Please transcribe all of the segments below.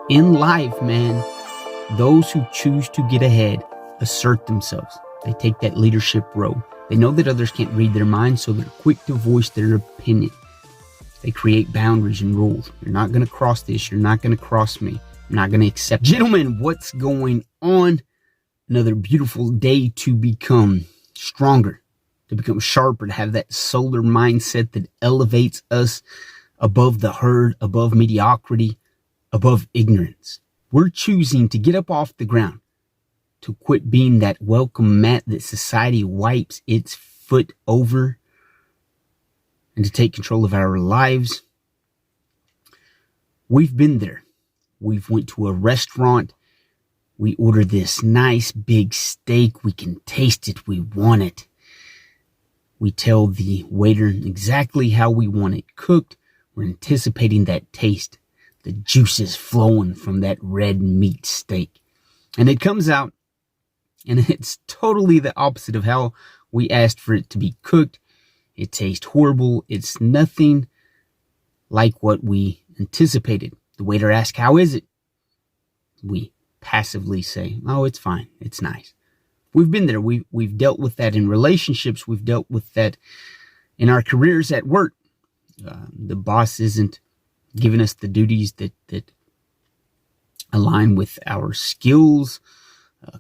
In life, man, those who choose to get ahead assert themselves. They take that leadership role. They know that others can't read their minds, so they're quick to voice their opinion. They create boundaries and rules. You're not going to cross this. You're not going to cross me. I'm not going to accept. Gentlemen, what's going on? Another beautiful day to become stronger, to become sharper, to have that solar mindset that elevates us above the herd, above mediocrity, above ignorance. We're choosing to get up off the ground, to quit being that welcome mat that society wipes its foot over, and to take control of our lives. We've been there. We've went to a restaurant. We ordered this nice big steak. We can taste it. We want it. We tell the waiter exactly how we want it cooked. We're anticipating that taste. The juices flowing from that red meat steak. And it comes out, and it's totally the opposite of how we asked for it to be cooked. It tastes horrible. It's nothing like what we anticipated. The waiter asks, "How is it?" We passively say, "Oh, it's fine. It's nice." We've been there. We've dealt with that in relationships. We've dealt with that in our careers at work. The boss isn't giving us the duties that align with our skills.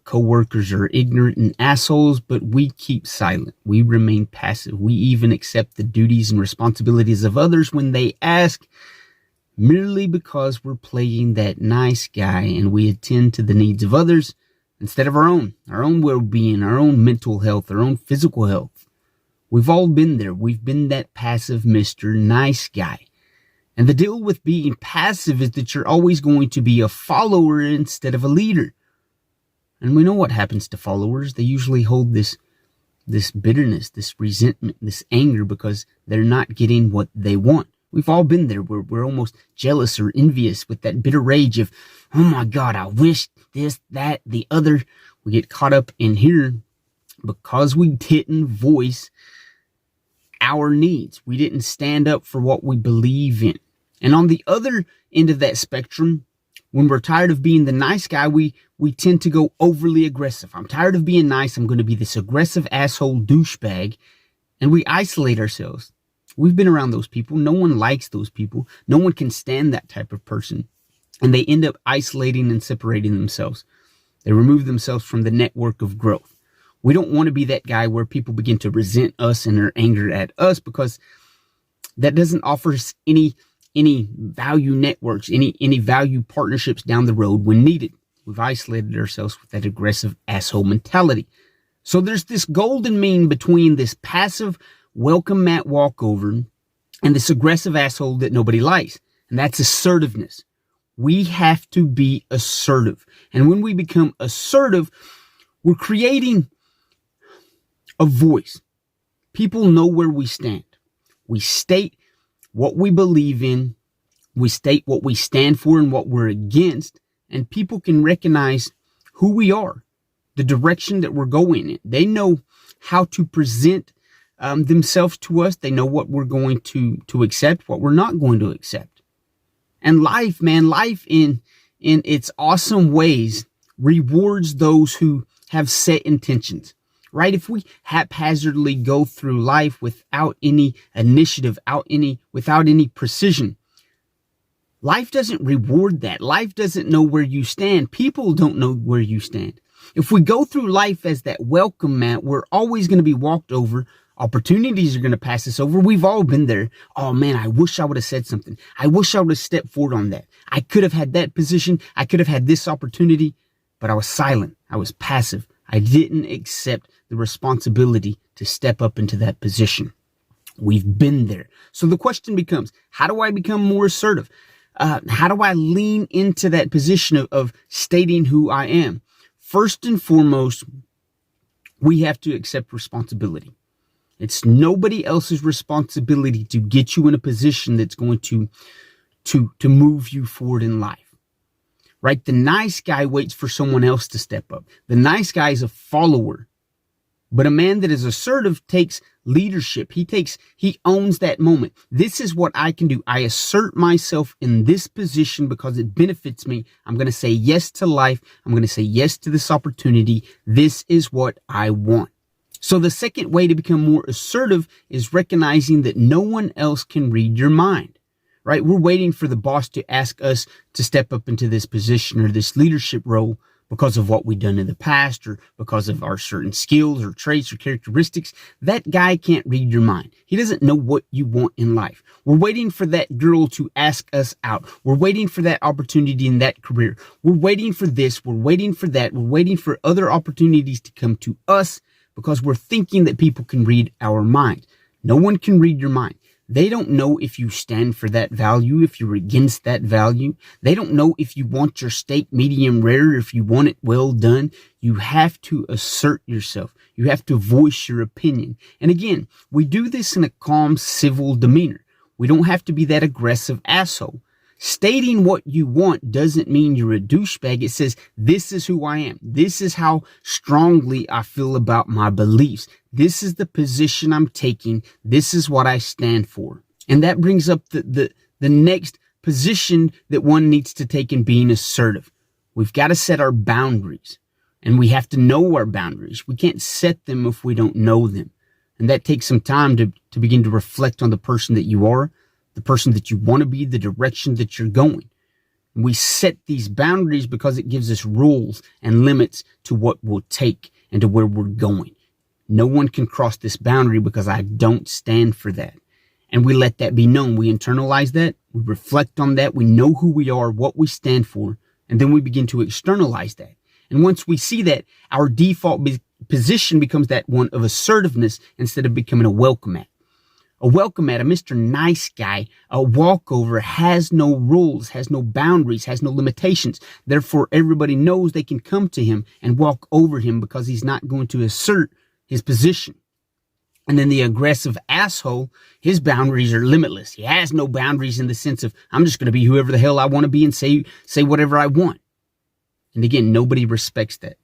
Co-workers are ignorant and assholes, but we keep silent. We remain passive. We even accept the duties and responsibilities of others when they ask, merely because we're playing that nice guy, and we attend to the needs of others instead of our own well-being, our own mental health, our own physical health. We've all been there. We've been that passive Mr. Nice Guy. And the deal with being passive is that you're always going to be a follower instead of a leader. And we know what happens to followers. They usually hold this bitterness, this resentment, this anger because they're not getting what they want. We've all been there. We're almost jealous or envious with that bitter rage of, "Oh my God, I wish this, that, the other." We get caught up in here because we didn't voice our needs. We didn't stand up for what we believe in. And on the other end of that spectrum, when we're tired of being the nice guy, we tend to go overly aggressive. I'm tired of being nice. I'm going to be this aggressive asshole douchebag. And we isolate ourselves. We've been around those people. No one likes those people. No one can stand that type of person. And they end up isolating and separating themselves. They remove themselves from the network of growth. We don't want to be that guy where people begin to resent us and are angry at us, because that doesn't offer us any value networks, any value partnerships down the road when needed. We've isolated ourselves with that aggressive asshole mentality. So there's this golden mean between this passive welcome mat walkover and this aggressive asshole that nobody likes. And that's assertiveness. We have to be assertive. And when we become assertive, we're creating a voice. People know where we stand. We state what we believe in. We state what we stand for and what we're against. And people can recognize who we are, the direction that we're going in. They know how to present themselves to us. They know what we're going to accept, what we're not going to accept. And life, man, life in its awesome ways rewards those who have set intentions. Right? If we haphazardly go through life without any initiative, without any precision, life doesn't reward that. Life doesn't know where you stand. People don't know where you stand. If we go through life as that welcome mat, we're always going to be walked over. Opportunities are going to pass us over. We've all been there. "Oh man, I wish I would have said something. I wish I would have stepped forward on that. I could have had that position. I could have had this opportunity, but I was silent. I was passive. I didn't accept the responsibility to step up into that position." We've been there. So the question becomes, how do I become more assertive? How do I lean into that position of stating who I am? First and foremost, we have to accept responsibility. It's nobody else's responsibility to get you in a position that's going to move you forward in life. Right? The nice guy waits for someone else to step up. The nice guy is a follower. But a man that is assertive takes leadership. He owns that moment. This is what I can do. I assert myself in this position because it benefits me. I'm going to say yes to life. I'm going to say yes to this opportunity. This is what I want. So the second way to become more assertive is recognizing that no one else can read your mind, right? We're waiting for the boss to ask us to step up into this position or this leadership role because of what we've done in the past or because of our certain skills or traits or characteristics. That guy can't read your mind. He doesn't know what you want in life. We're waiting for that girl to ask us out. We're waiting for that opportunity in that career. We're waiting for this. We're waiting for that. We're waiting for other opportunities to come to us because we're thinking that people can read our mind. No one can read your mind. They don't know if you stand for that value, if you're against that value. They don't know if you want your steak medium rare, if you want it well done. You have to assert yourself. You have to voice your opinion. And again, we do this in a calm, civil demeanor. We don't have to be that aggressive asshole. Stating what you want doesn't mean you're a douchebag. It says, this is who I am. This is how strongly I feel about my beliefs. This is the position I'm taking. This is what I stand for. And that brings up the next position that one needs to take in being assertive. We've got to set our boundaries, and we have to know our boundaries. We can't set them if we don't know them. And that takes some time to begin to reflect on the person that you are, the person that you want to be, the direction that you're going. We set these boundaries because it gives us rules and limits to what we'll take and to where we're going. No one can cross this boundary because I don't stand for that. And we let that be known. We internalize that. We reflect on that. We know who we are, what we stand for, and then we begin to externalize that. And once we see that, our default position becomes that one of assertiveness instead of becoming a welcome mat. A welcome mat, a Mr. Nice Guy, a walkover has no rules, has no boundaries, has no limitations. Therefore, everybody knows they can come to him and walk over him because he's not going to assert his position. And then the aggressive asshole, his boundaries are limitless. He has no boundaries in the sense of, I'm just going to be whoever the hell I want to be and say whatever I want. And again, nobody respects that.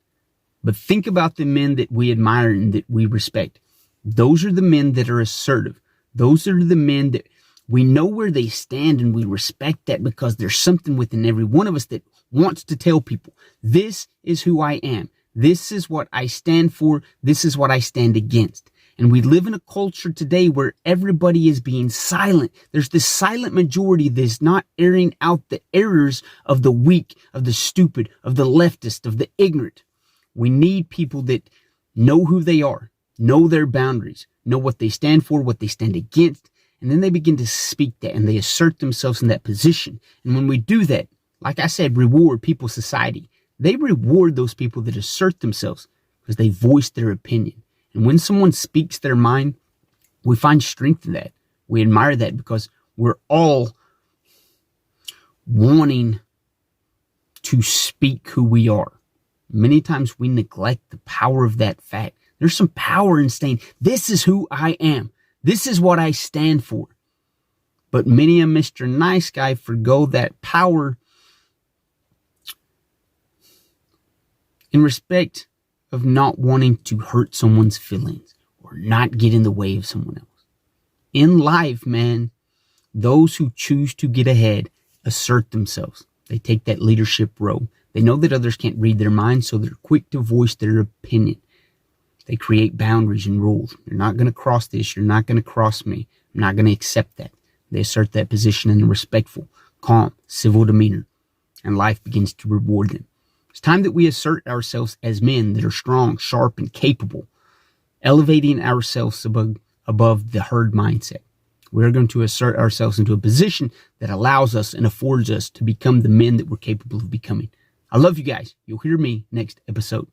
But think about the men that we admire and that we respect. Those are the men that are assertive. Those are the men that we know where they stand, and we respect that because there's something within every one of us that wants to tell people, this is who I am. This is what I stand for. This is what I stand against. And we live in a culture today where everybody is being silent. There's this silent majority that's not airing out the errors of the weak, of the stupid, of the leftist, of the ignorant. We need people that know who they are, know their boundaries, know what they stand for, what they stand against, and then they begin to speak that and they assert themselves in that position. And when we do that, like I said, reward people, society. They reward those people that assert themselves because they voice their opinion. And when someone speaks their mind, we find strength in that. We admire that because we're all wanting to speak who we are. Many times we neglect the power of that fact. There's some power in saying, this is who I am. This is what I stand for. But many a Mr. Nice Guy forgo that power in respect of not wanting to hurt someone's feelings or not get in the way of someone else. In life, man, those who choose to get ahead assert themselves. They take that leadership role. They know that others can't read their minds, so they're quick to voice their opinion. They create boundaries and rules. You're not going to cross this. You're not going to cross me. I'm not going to accept that. They assert that position in a respectful, calm, civil demeanor, and life begins to reward them. It's time that we assert ourselves as men that are strong, sharp, and capable, elevating ourselves above the herd mindset. We're going to assert ourselves into a position that allows us and affords us to become the men that we're capable of becoming. I love you guys. You'll hear me next episode.